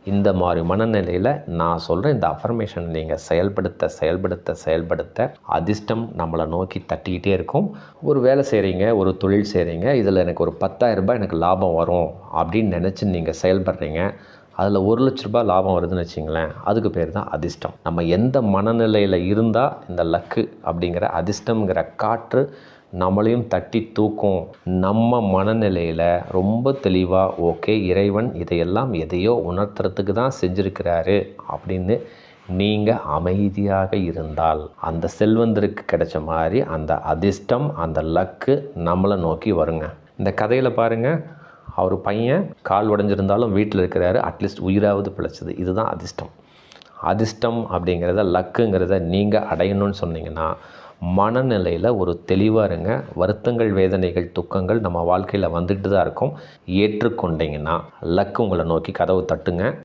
இந்த மாதிரி மனநிலையில் நான் சொல்கிற இந்த அஃபர்மேஷன் நீங்கள் செயல்படுத்த அதிர்ஷ்டம் நம்மளை நோக்கி தட்டிக்கிட்டே இருக்கும். ஒரு வேலை செய்கிறீங்க, ஒரு தொழில் செய்கிறீங்க, இதில் எனக்கு ஒரு 10,000 ரூபாய் எனக்கு லாபம் வரும் அப்படின்னு நினச்சி நீங்கள் செயல்படுறீங்க. அதில் 1,00,000 ரூபாய் லாபம் வருதுன்னு வச்சிங்களேன், அதுக்கு பேர் தான் அதிர்ஷ்டம். நம்ம எந்த மனநிலையில் இருந்தால் இந்த லக்கு அப்படிங்கிற அதிர்ஷ்டங்கிற காற்று நம்மளையும் தட்டி தூக்கும். நம்ம மனநிலையில் ரொம்ப தெளிவாக ஓகே, இறைவன் இதையெல்லாம் எதையோ உணர்த்துறதுக்கு தான் செஞ்சுருக்கிறாரு அப்படின்னு நீங்கள் அமைதியாக இருந்தால் அந்த செல்வந்தருக்கு கிடைச்ச மாதிரி அந்த அதிர்ஷ்டம், அந்த லக்கு நம்மளை நோக்கி வருங்க. இந்த கதையில் பாருங்கள், அவர் பையன் கால் உடைஞ்சிருந்தாலும் வீட்டில் இருக்கிறாரு, அட்லீஸ்ட் உயிராவது பிழைச்சது. இதுதான் அதிர்ஷ்டம். அதிர்ஷ்டம் அப்படிங்கிறத, லக்குங்கிறத நீங்கள் அடையணும்னு சொன்னீங்கன்னா மனநிலையில் ஒரு தெளிவாக இருங்க. வருத்தங்கள், வேதனைகள், துக்கங்கள் நம்ம வாழ்க்கையில் வந்துட்டு தான் இருக்கும். ஏற்றுக்கொண்டீங்கன்னா லக்கு உங்களை நோக்கி கதவு தட்டுங்க.